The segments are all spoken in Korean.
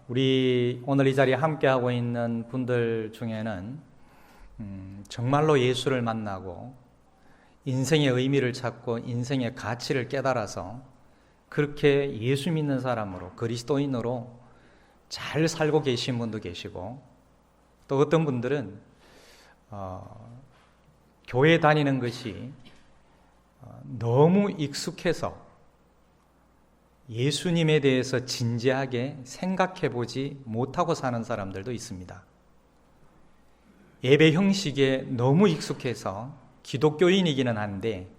우리 오늘 이 자리에 함께하고 있는 분들 중에는 정말로 예수를 만나고 인생의 의미를 찾고 인생의 가치를 깨달아서 그렇게 예수 믿는 사람으로, 그리스도인으로 잘 살고 계신 분도 계시고, 또 어떤 분들은 교회 다니는 것이 너무 익숙해서 예수님에 대해서 진지하게 생각해 보지 못하고 사는 사람들도 있습니다. 예배 형식에 너무 익숙해서 기독교인이기는 한데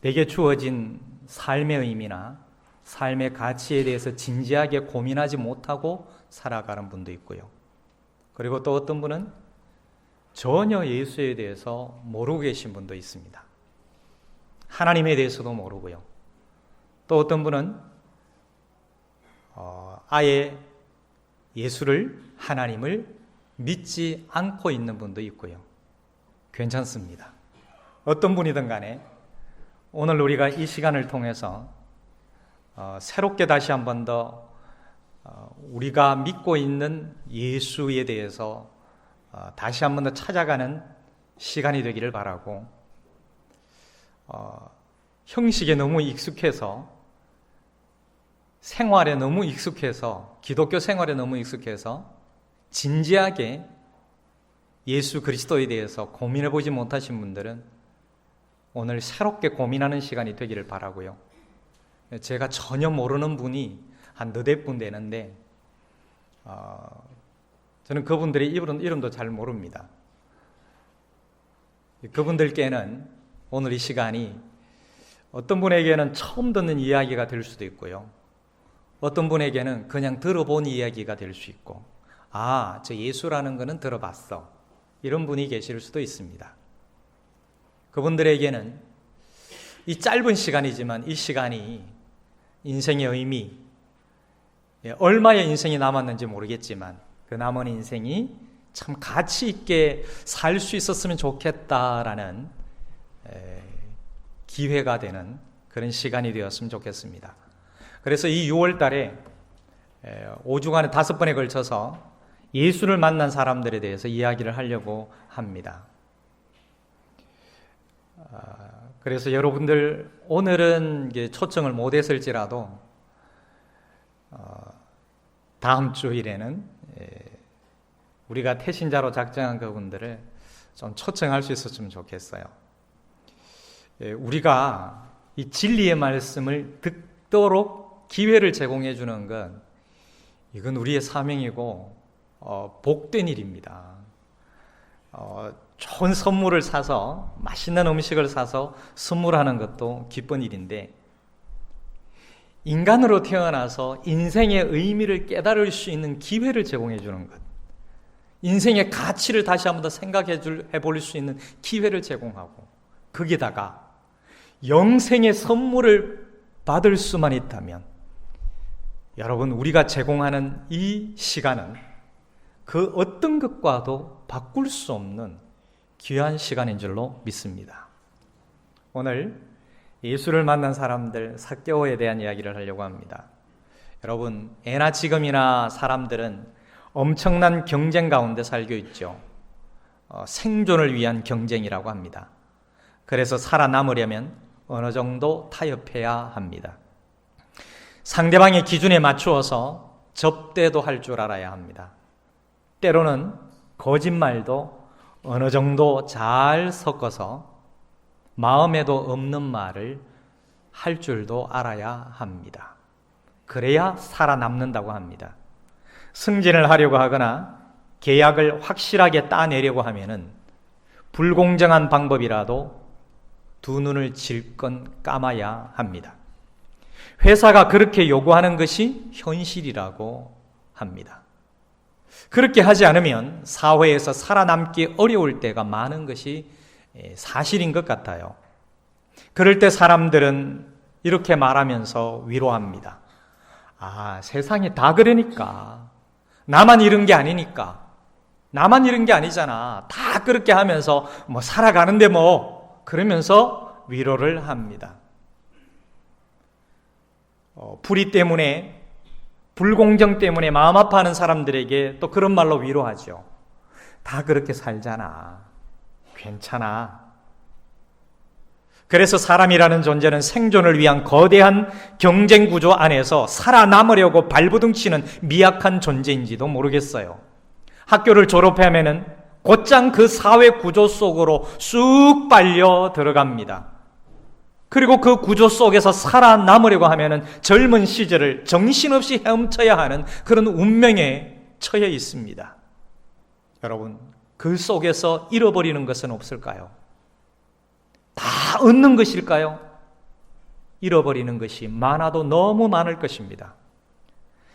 내게 주어진 삶의 의미나 삶의 가치에 대해서 진지하게 고민하지 못하고 살아가는 분도 있고요. 그리고 또 어떤 분은 전혀 예수에 대해서 모르고 계신 분도 있습니다. 하나님에 대해서도 모르고요. 또 어떤 분은 아예 예수를, 하나님을 믿지 않고 있는 분도 있고요. 괜찮습니다. 어떤 분이든 간에 오늘 우리가 이 시간을 통해서 새롭게 다시 한 번 더 우리가 믿고 있는 예수에 대해서 다시 한 번 더 찾아가는 시간이 되기를 바라고, 형식에 너무 익숙해서, 생활에 너무 익숙해서, 기독교 생활에 너무 익숙해서 진지하게 예수 그리스도에 대해서 고민해 보지 못하신 분들은 오늘 새롭게 고민하는 시간이 되기를 바라고요. 제가 전혀 모르는 분이 한 너댓 분 되는데 저는 그분들의 이름도 잘 모릅니다. 그분들께는 오늘 이 시간이 어떤 분에게는 처음 듣는 이야기가 될 수도 있고요. 어떤 분에게는 그냥 들어본 이야기가 될 수 있고, 저 예수라는 거는 들어봤어, 이런 분이 계실 수도 있습니다. 그분들에게는 이 짧은 시간이지만 이 시간이 인생의 의미, 얼마의 인생이 남았는지 모르겠지만 그 남은 인생이 참 가치 있게 살 수 있었으면 좋겠다라는 기회가 되는 그런 시간이 되었으면 좋겠습니다. 그래서 이 6월 달에 5주간에 5번에 걸쳐서 예수를 만난 사람들에 대해서 이야기를 하려고 합니다. 그래서 여러분들 오늘은 초청을 못 했을지라도 다음 주일에는 우리가 태신자로 작정한 그분들을 좀 초청할 수 있었으면 좋겠어요. 우리가 이 진리의 말씀을 듣도록 기회를 제공해 주는 건 이건 우리의 사명이고 복된 일입니다. 좋은 선물을 사서, 맛있는 음식을 사서 선물하는 것도 기쁜 일인데, 인간으로 태어나서 인생의 의미를 깨달을 수 있는 기회를 제공해 주는 것, 인생의 가치를 다시 한번 더 생각해 볼 수 있는 기회를 제공하고, 거기다가 영생의 선물을 받을 수만 있다면, 여러분, 우리가 제공하는 이 시간은 그 어떤 것과도 바꿀 수 없는 귀한 시간인 줄로 믿습니다. 오늘 예수를 만난 사람들 삭개오에 대한 이야기를 하려고 합니다. 여러분, 예나 지금이나 사람들은 엄청난 경쟁 가운데 살고 있죠. 생존을 위한 경쟁이라고 합니다. 그래서 살아남으려면 어느 정도 타협해야 합니다. 상대방의 기준에 맞추어서 접대도 할 줄 알아야 합니다. 때로는 거짓말도 어느 정도 잘 섞어서 마음에도 없는 말을 할 줄도 알아야 합니다. 그래야 살아남는다고 합니다. 승진을 하려고 하거나 계약을 확실하게 따내려고 하면은 불공정한 방법이라도 두 눈을 질끈 감아야 합니다. 회사가 그렇게 요구하는 것이 현실이라고 합니다. 그렇게 하지 않으면 사회에서 살아남기 어려울 때가 많은 것이 사실인 것 같아요. 그럴 때 사람들은 이렇게 말하면서 위로합니다. 세상이 다 그러니까, 나만 이런 게 아니니까, 나만 이런 게 아니잖아, 다 그렇게 하면서 살아가는데 그러면서 위로를 합니다. 불의 때문에, 불공정 때문에 마음 아파하는 사람들에게 또 그런 말로 위로하죠. 다 그렇게 살잖아. 괜찮아. 그래서 사람이라는 존재는 생존을 위한 거대한 경쟁 구조 안에서 살아남으려고 발부둥치는 미약한 존재인지도 모르겠어요. 학교를 졸업하면은 곧장 그 사회 구조 속으로 쑥 빨려 들어갑니다. 그리고 그 구조 속에서 살아남으려고 하면은 젊은 시절을 정신없이 헤엄쳐야 하는 그런 운명에 처해 있습니다. 여러분, 그 속에서 잃어버리는 것은 없을까요? 다 얻는 것일까요? 잃어버리는 것이 많아도 너무 많을 것입니다.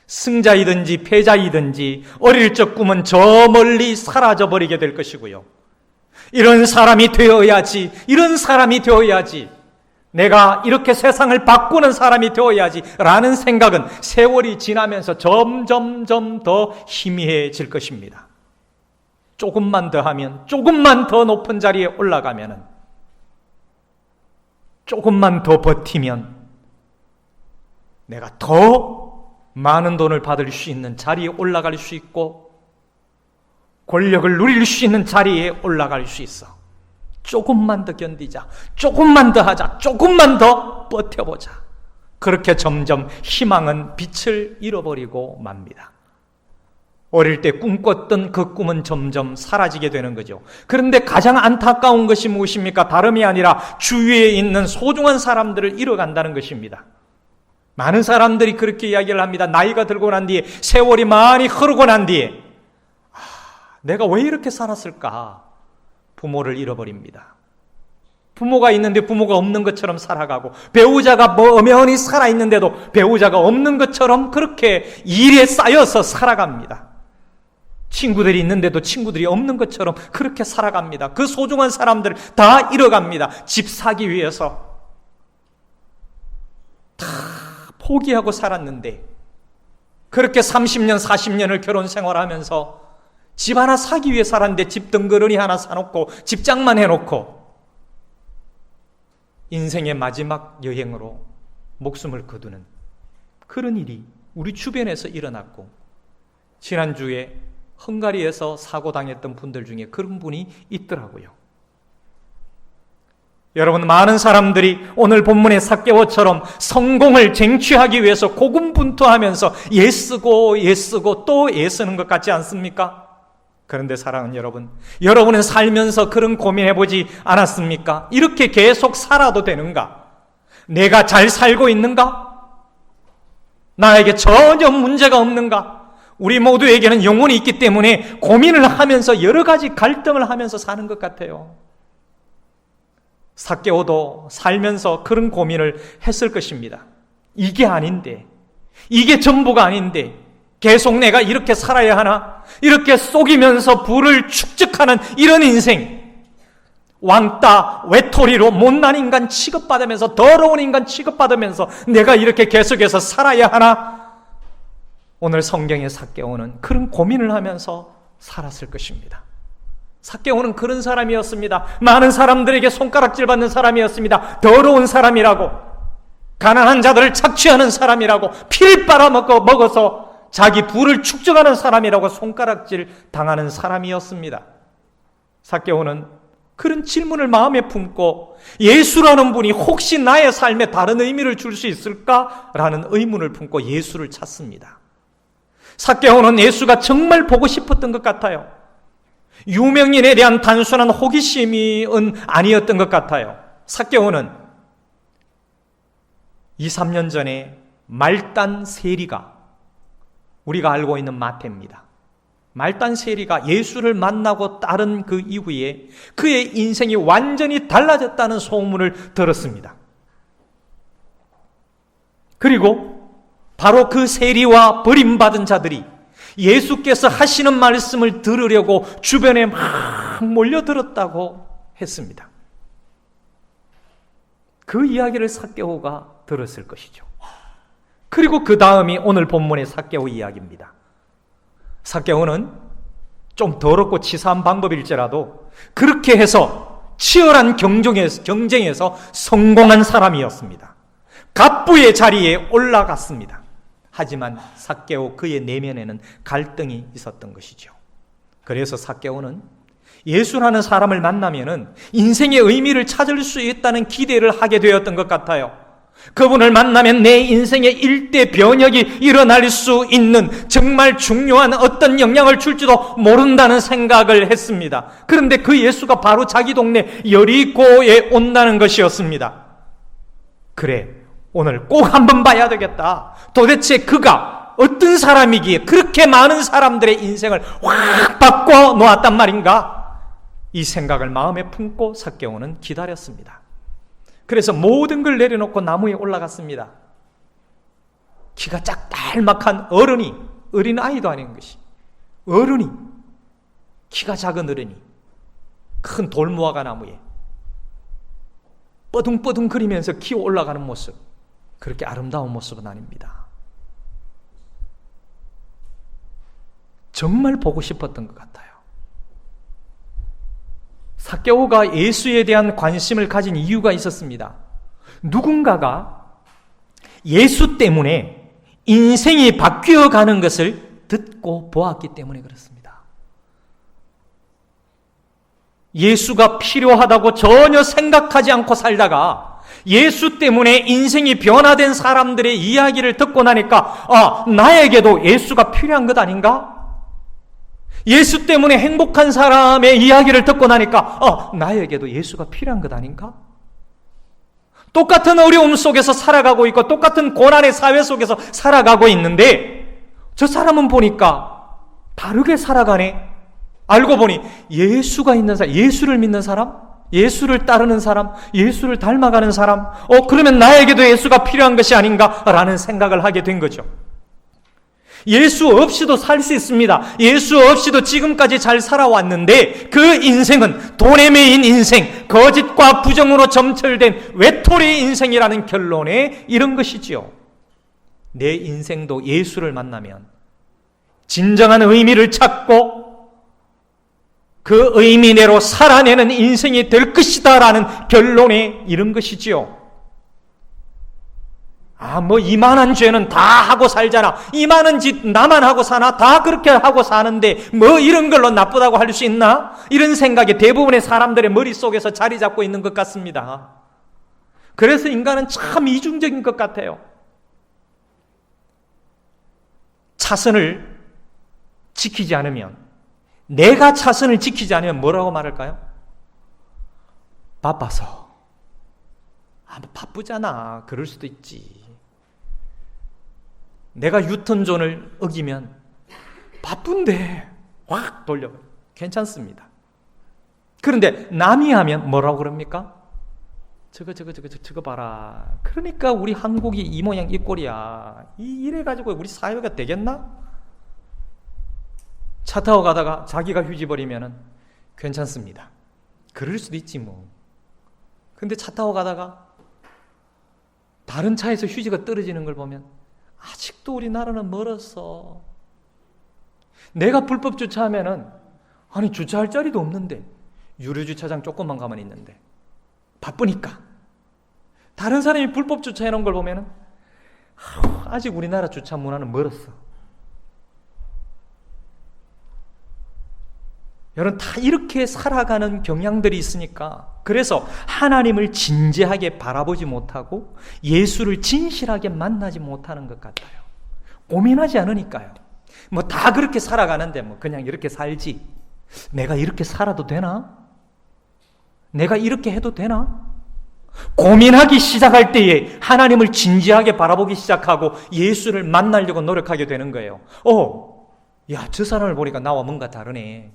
승자이든지 패자이든지 어릴 적 꿈은 저 멀리 사라져버리게 될 것이고요. 이런 사람이 되어야지, 이런 사람이 되어야지, 내가 이렇게 세상을 바꾸는 사람이 되어야지 라는 생각은 세월이 지나면서 점점점 더 희미해질 것입니다. 조금만 더 하면, 조금만 더 높은 자리에 올라가면은, 조금만 더 버티면 내가 더 많은 돈을 받을 수 있는 자리에 올라갈 수 있고 권력을 누릴 수 있는 자리에 올라갈 수 있어. 조금만 더 견디자, 조금만 더 하자, 조금만 더 버텨보자. 그렇게 점점 희망은 빛을 잃어버리고 맙니다. 어릴 때 꿈꿨던 그 꿈은 점점 사라지게 되는 거죠. 그런데 가장 안타까운 것이 무엇입니까? 다름이 아니라 주위에 있는 소중한 사람들을 잃어간다는 것입니다. 많은 사람들이 그렇게 이야기를 합니다. 나이가 들고 난 뒤에, 세월이 많이 흐르고 난 뒤에 내가 왜 이렇게 살았을까? 부모를 잃어버립니다. 부모가 있는데 부모가 없는 것처럼 살아가고, 배우자가 엄연히 살아있는데도 배우자가 없는 것처럼 그렇게 일에 쌓여서 살아갑니다. 친구들이 있는데도 친구들이 없는 것처럼 그렇게 살아갑니다. 그 소중한 사람들을 다 잃어갑니다. 집 사기 위해서 다 포기하고 살았는데, 그렇게 30년, 40년을 결혼 생활하면서 집 하나 사기 위해 살았는데 집 덩그러니 하나 사놓고 집장만 해놓고 인생의 마지막 여행으로 목숨을 거두는 그런 일이 우리 주변에서 일어났고, 지난주에 헝가리에서 사고당했던 분들 중에 그런 분이 있더라고요. 여러분, 많은 사람들이 오늘 본문의 삭개오처럼 성공을 쟁취하기 위해서 고군분투하면서 애쓰고 또 애쓰는 것 같지 않습니까? 그런데 사랑하는 여러분, 여러분은 살면서 그런 고민해보지 않았습니까? 이렇게 계속 살아도 되는가? 내가 잘 살고 있는가? 나에게 전혀 문제가 없는가? 우리 모두에게는 영혼이 있기 때문에 고민을 하면서 여러 가지 갈등을 하면서 사는 것 같아요. 삭개오도 살면서 그런 고민을 했을 것입니다. 이게 아닌데, 이게 전부가 아닌데 계속 내가 이렇게 살아야 하나? 이렇게 속이면서 부를 축적하는 이런 인생, 왕따, 외톨이로 못난 인간 취급받으면서, 더러운 인간 취급받으면서 내가 이렇게 계속해서 살아야 하나? 오늘 성경의 삭개오는 그런 고민을 하면서 살았을 것입니다. 삭개오는 그런 사람이었습니다. 많은 사람들에게 손가락질 받는 사람이었습니다. 더러운 사람이라고, 가난한 자들을 착취하는 사람이라고, 피를 빨아먹어서 자기 부를 축적하는 사람이라고 손가락질 당하는 사람이었습니다. 삭개오는 그런 질문을 마음에 품고, 예수라는 분이 혹시 나의 삶에 다른 의미를 줄 수 있을까라는 의문을 품고 예수를 찾습니다. 삭개오는 예수가 정말 보고 싶었던 것 같아요. 유명인에 대한 단순한 호기심이 아니었던 것 같아요. 삭개오는 2, 3년 전에 말단 세리가, 우리가 알고 있는 마태입니다. 말단 세리가 예수를 만나고 따른 그 이후에 그의 인생이 완전히 달라졌다는 소문을 들었습니다. 그리고 바로 그 세리와 버림받은 자들이 예수께서 하시는 말씀을 들으려고 주변에 막 몰려들었다고 했습니다. 그 이야기를 삭개오가 들었을 것이죠. 그리고 그 다음이 오늘 본문의 삭개오 이야기입니다. 삭개오는 좀 더럽고 치사한 방법일지라도 그렇게 해서 치열한 경쟁에서 성공한 사람이었습니다. 갑부의 자리에 올라갔습니다. 하지만 삭개오 그의 내면에는 갈등이 있었던 것이죠. 그래서 삭개오는 예수라는 사람을 만나면은 인생의 의미를 찾을 수 있다는 기대를 하게 되었던 것 같아요. 그분을 만나면 내 인생의 일대 변혁이 일어날 수 있는 정말 중요한 어떤 영향을 줄지도 모른다는 생각을 했습니다. 그런데 그 예수가 바로 자기 동네 여리고에 온다는 것이었습니다. 그래, 오늘 꼭 한번 봐야 되겠다. 도대체 그가 어떤 사람이기에 그렇게 많은 사람들의 인생을 확 바꿔 놓았단 말인가? 이 생각을 마음에 품고 삭개오는 기다렸습니다. 그래서 모든 걸 내려놓고 나무에 올라갔습니다. 키가 짝달막한 어른이, 어린아이도 아닌 것이, 어른이, 키가 작은 어른이 큰 돌무화과 나무에 뻐둥뻐둥거리면서 기어 올라가는 모습, 그렇게 아름다운 모습은 아닙니다. 정말 보고 싶었던 것 같아요. 삭개오가 예수에 대한 관심을 가진 이유가 있었습니다. 누군가가 예수 때문에 인생이 바뀌어가는 것을 듣고 보았기 때문에 그렇습니다. 예수가 필요하다고 전혀 생각하지 않고 살다가 예수 때문에 인생이 변화된 사람들의 이야기를 듣고 나니까 나에게도 예수가 필요한 것 아닌가? 예수 때문에 행복한 사람의 이야기를 듣고 나니까 나에게도 예수가 필요한 것 아닌가? 똑같은 어려움 속에서 살아가고 있고 똑같은 고난의 사회 속에서 살아가고 있는데 저 사람은 보니까 다르게 살아가네. 알고 보니 예수가 있는 사람, 예수를 믿는 사람, 예수를 따르는 사람, 예수를 닮아가는 사람, 그러면 나에게도 예수가 필요한 것이 아닌가라는 생각을 하게 된 거죠. 예수 없이도 살 수 있습니다. 예수 없이도 지금까지 잘 살아왔는데 그 인생은 돈에 매인 인생, 거짓과 부정으로 점철된 외톨이 인생이라는 결론에 이른 것이지요. 내 인생도 예수를 만나면 진정한 의미를 찾고 그 의미내로 살아내는 인생이 될 것이다 라는 결론에 이른 것이지요. 이만한 죄는 다 하고 살잖아. 이만한 짓 나만 하고 사나? 다 그렇게 하고 사는데 이런 걸로 나쁘다고 할 수 있나? 이런 생각이 대부분의 사람들의 머릿속에서 자리 잡고 있는 것 같습니다. 그래서 인간은 참 이중적인 것 같아요. 차선을 지키지 않으면, 내가 차선을 지키지 않으면 뭐라고 말할까요? 바빠서. 바쁘잖아. 그럴 수도 있지. 내가 유턴존을 어기면 바쁜데 확 돌려버려. 괜찮습니다. 그런데 남이 하면 뭐라고 그럽니까? 저거 봐라. 그러니까 우리 한국이 이 모양 이 꼴이야. 이래가지고 우리 사회가 되겠나? 차 타고 가다가 자기가 휴지 버리면은 괜찮습니다. 그럴 수도 있지 뭐. 근데 차 타고 가다가 다른 차에서 휴지가 떨어지는 걸 보면 아직도 우리나라는 멀었어. 내가 불법 주차하면은 주차할 자리도 없는데 유료주차장 조금만 가만히 있는데 바쁘니까 다른 사람이 불법 주차해 놓은 걸 보면은 아직 우리나라 주차 문화는 멀었어. 여러분 다 이렇게 살아가는 경향들이 있으니까 그래서 하나님을 진지하게 바라보지 못하고 예수를 진실하게 만나지 못하는 것 같아요. 고민하지 않으니까요. 다 그렇게 살아가는데 그냥 이렇게 살지. 내가 이렇게 살아도 되나? 내가 이렇게 해도 되나? 고민하기 시작할 때에 하나님을 진지하게 바라보기 시작하고 예수를 만나려고 노력하게 되는 거예요. 저 사람을 보니까 나와 뭔가 다르네.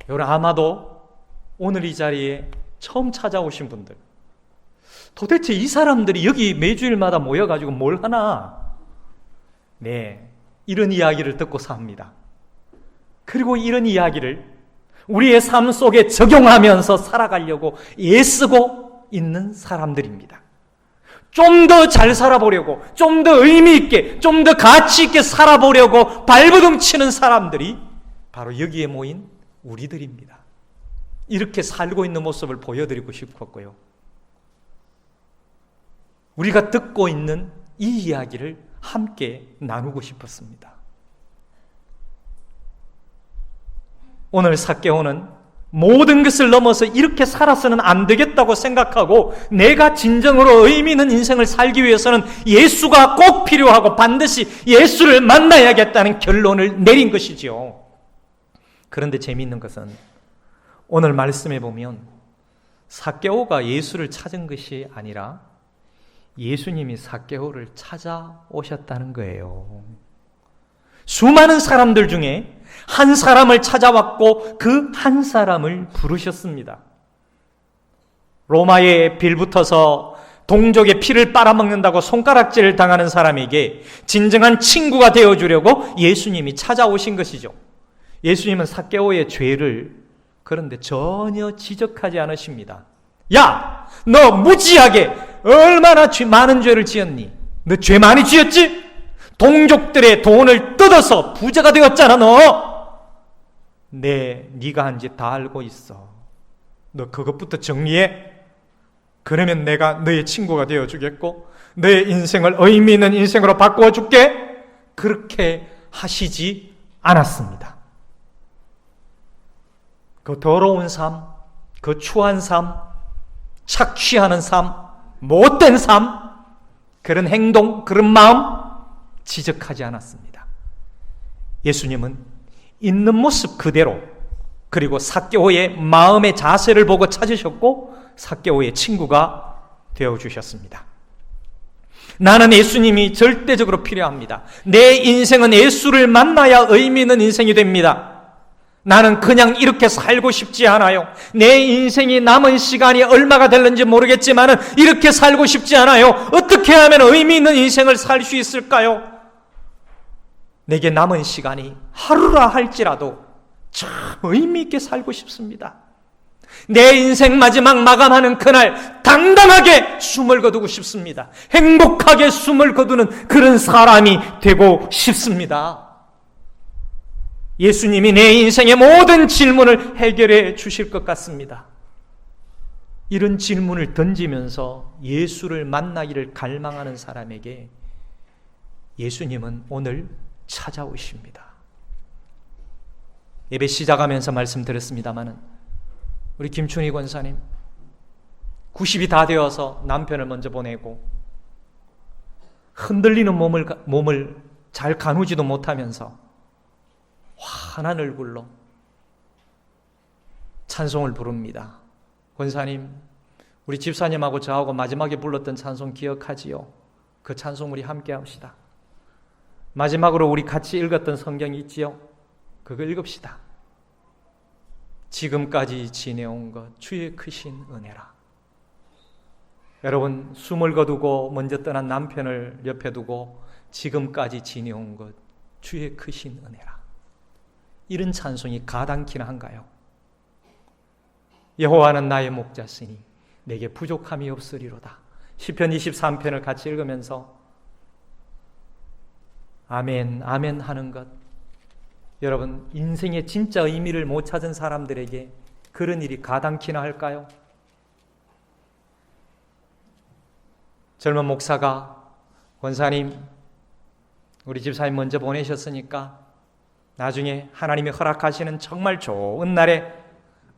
여러분 아마도 오늘 이 자리에 처음 찾아오신 분들, 도대체 이 사람들이 여기 매주일마다 모여가지고 뭘 하나? 네, 이런 이야기를 듣고 삽니다. 그리고 이런 이야기를 우리의 삶 속에 적용하면서 살아가려고 애쓰고 있는 사람들입니다. 좀 더 잘 살아보려고, 좀 더 의미 있게, 좀 더 가치 있게 살아보려고 발버둥 치는 사람들이 바로 여기에 모인 우리들입니다. 이렇게 살고 있는 모습을 보여드리고 싶었고요. 우리가 듣고 있는 이 이야기를 함께 나누고 싶었습니다. 오늘 삭개오는 모든 것을 넘어서 이렇게 살아서는 안 되겠다고 생각하고 내가 진정으로 의미 있는 인생을 살기 위해서는 예수가 꼭 필요하고 반드시 예수를 만나야겠다는 결론을 내린 것이지요. 그런데 재미있는 것은 오늘 말씀에 보면 삭개오가 예수를 찾은 것이 아니라 예수님이 삭개오를 찾아오셨다는 거예요. 수많은 사람들 중에 한 사람을 찾아왔고 그 한 사람을 부르셨습니다. 로마에 빌붙어서 동족의 피를 빨아먹는다고 손가락질을 당하는 사람에게 진정한 친구가 되어주려고 예수님이 찾아오신 것이죠. 예수님은 삭개오의 죄를 그런데 전혀 지적하지 않으십니다. 야, 너 무지하게 얼마나 많은 죄를 지었니? 너 죄 많이 지었지? 동족들의 돈을 뜯어서 부자가 되었잖아. 네가 한 짓 다 알고 있어. 너 그것부터 정리해. 그러면 내가 너의 친구가 되어주겠고 너의 인생을 의미 있는 인생으로 바꾸어 줄게. 그렇게 하시지 않았습니다. 그 더러운 삶, 그 추한 삶, 착취하는 삶, 못된 삶, 그런 행동, 그런 마음 지적하지 않았습니다. 예수님은 있는 모습 그대로, 그리고 삭개오의 마음의 자세를 보고 찾으셨고 삭개오의 친구가 되어주셨습니다. 나는 예수님이 절대적으로 필요합니다. 내 인생은 예수를 만나야 의미 있는 인생이 됩니다. 나는 그냥 이렇게 살고 싶지 않아요. 내 인생이 남은 시간이 얼마가 될는지 모르겠지만 이렇게 살고 싶지 않아요. 어떻게 하면 의미 있는 인생을 살 수 있을까요? 내게 남은 시간이 하루라 할지라도 참 의미 있게 살고 싶습니다. 내 인생 마지막 마감하는 그날 당당하게 숨을 거두고 싶습니다. 행복하게 숨을 거두는 그런 사람이 되고 싶습니다. 예수님이 내 인생의 모든 질문을 해결해 주실 것 같습니다. 이런 질문을 던지면서 예수를 만나기를 갈망하는 사람에게 예수님은 오늘 찾아오십니다. 예배 시작하면서 말씀드렸습니다마는 우리 김춘희 권사님 90이 다 되어서 남편을 먼저 보내고 흔들리는 몸을 잘 가누지도 못하면서 환한 얼굴로 찬송을 부릅니다. 권사님, 우리 집사님하고 저하고 마지막에 불렀던 찬송 기억하지요? 그 찬송 우리 함께 합시다. 마지막으로 우리 같이 읽었던 성경이 있지요? 그거 읽읍시다. 지금까지 지내온 것 주의 크신 은혜라. 여러분, 숨을 거두고 먼저 떠난 남편을 옆에 두고 지금까지 지내온 것 주의 크신 은혜라. 이런 찬송이 가당키나 한가요? 여호와는 나의 목자시니 내게 부족함이 없으리로다. 시편 23편을 같이 읽으면서 아멘, 아멘 하는 것. 여러분, 인생의 진짜 의미를 못 찾은 사람들에게 그런 일이 가당키나 할까요? 젊은 목사가 권사님, 우리 집사님 먼저 보내셨으니까 나중에 하나님이 허락하시는 정말 좋은 날에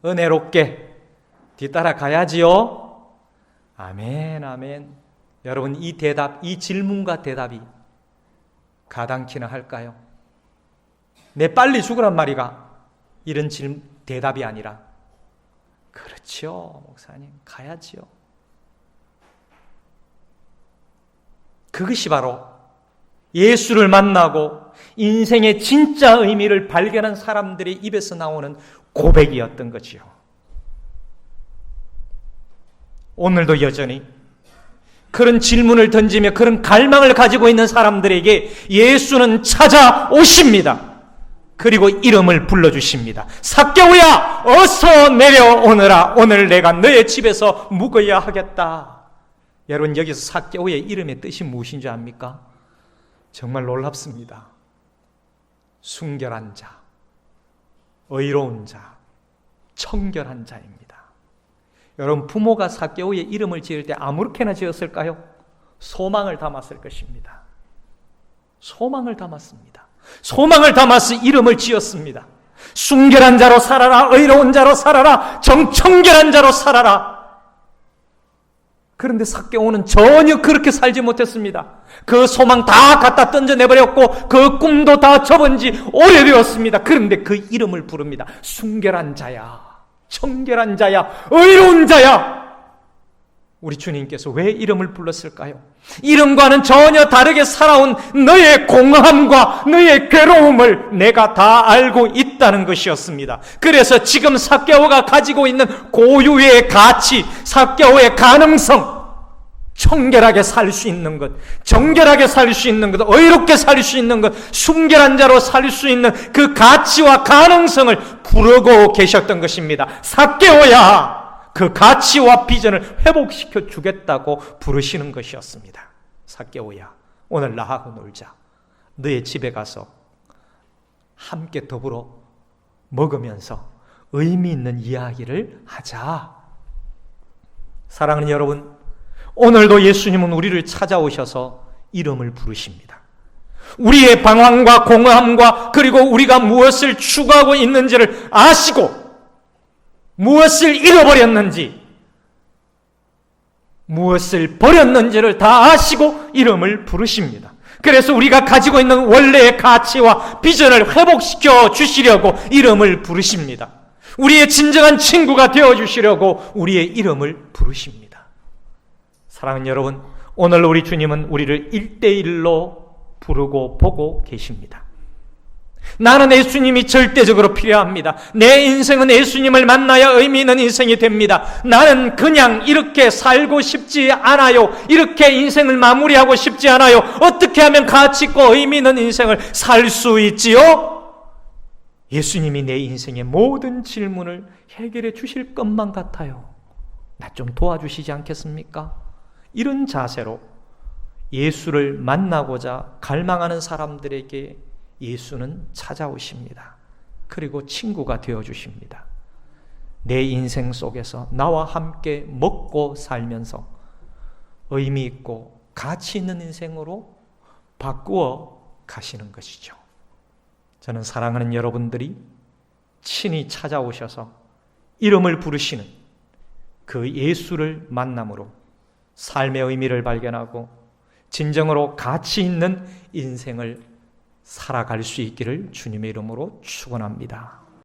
은혜롭게 뒤따라 가야지요. 아멘, 아멘. 여러분, 이 대답, 이 질문과 대답이 가당키나 할까요? 내 빨리 죽으란 말이가 이런 대답이 아니라 그렇죠, 목사님, 가야지요. 그것이 바로 예수를 만나고 인생의 진짜 의미를 발견한 사람들의 입에서 나오는 고백이었던 거지요. 오늘도 여전히 그런 질문을 던지며 그런 갈망을 가지고 있는 사람들에게 예수는 찾아오십니다. 그리고 이름을 불러주십니다. 삭개오야, 어서 내려오너라. 오늘 내가 너의 집에서 묵어야 하겠다. 여러분, 여기서 삭개오의 이름의 뜻이 무엇인 줄 압니까? 정말 놀랍습니다. 순결한 자, 의로운 자, 청결한 자입니다. 여러분, 부모가 삭개오의 이름을 지을 때 아무렇게나 지었을까요? 소망을 담았을 것입니다. 소망을 담았습니다. 소망을 담아서 이름을 지었습니다. 순결한 자로 살아라, 의로운 자로 살아라, 정청결한 자로 살아라. 그런데 삭개오는 전혀 그렇게 살지 못했습니다. 그 소망 다 갖다 던져내버렸고 그 꿈도 다 접은 지 오래되었습니다. 그런데 그 이름을 부릅니다. 순결한 자야, 청결한 자야, 의로운 자야. 우리 주님께서 왜 이름을 불렀을까요? 이름과는 전혀 다르게 살아온 너의 공허함과 너의 괴로움을 내가 다 알고 있다는 것이었습니다. 그래서 지금 삭개오가 가지고 있는 고유의 가치, 삭개오의 가능성, 청결하게 살 수 있는 것, 정결하게 살 수 있는 것, 의롭게 살 수 있는 것, 순결한 자로 살 수 있는 그 가치와 가능성을 부르고 계셨던 것입니다. 삭개오야, 그 가치와 비전을 회복시켜 주겠다고 부르시는 것이었습니다. 삭개오야, 오늘 나하고 놀자. 너의 집에 가서 함께 더불어 먹으면서 의미 있는 이야기를 하자. 사랑하는 여러분, 오늘도 예수님은 우리를 찾아오셔서 이름을 부르십니다. 우리의 방황과 공허함과 그리고 우리가 무엇을 추구하고 있는지를 아시고 무엇을 잃어버렸는지, 무엇을 버렸는지를 다 아시고 이름을 부르십니다. 그래서 우리가 가지고 있는 원래의 가치와 비전을 회복시켜 주시려고 이름을 부르십니다. 우리의 진정한 친구가 되어주시려고 우리의 이름을 부르십니다. 사랑하는 여러분, 오늘 우리 주님은 우리를 1대1로 부르고 보고 계십니다. 나는 예수님이 절대적으로 필요합니다. 내 인생은 예수님을 만나야 의미 있는 인생이 됩니다. 나는 그냥 이렇게 살고 싶지 않아요. 이렇게 인생을 마무리하고 싶지 않아요. 어떻게 하면 가치 있고 의미 있는 인생을 살 수 있지요? 예수님이 내 인생의 모든 질문을 해결해 주실 것만 같아요. 나 좀 도와주시지 않겠습니까? 이런 자세로 예수를 만나고자 갈망하는 사람들에게 예수는 찾아오십니다. 그리고 친구가 되어주십니다. 내 인생 속에서 나와 함께 먹고 살면서 의미 있고 가치 있는 인생으로 바꾸어 가시는 것이죠. 저는 사랑하는 여러분들이 친히 찾아오셔서 이름을 부르시는 그 예수를 만남으로 삶의 의미를 발견하고 진정으로 가치 있는 인생을 살아갈 수 있기를 주님의 이름으로 축원합니다.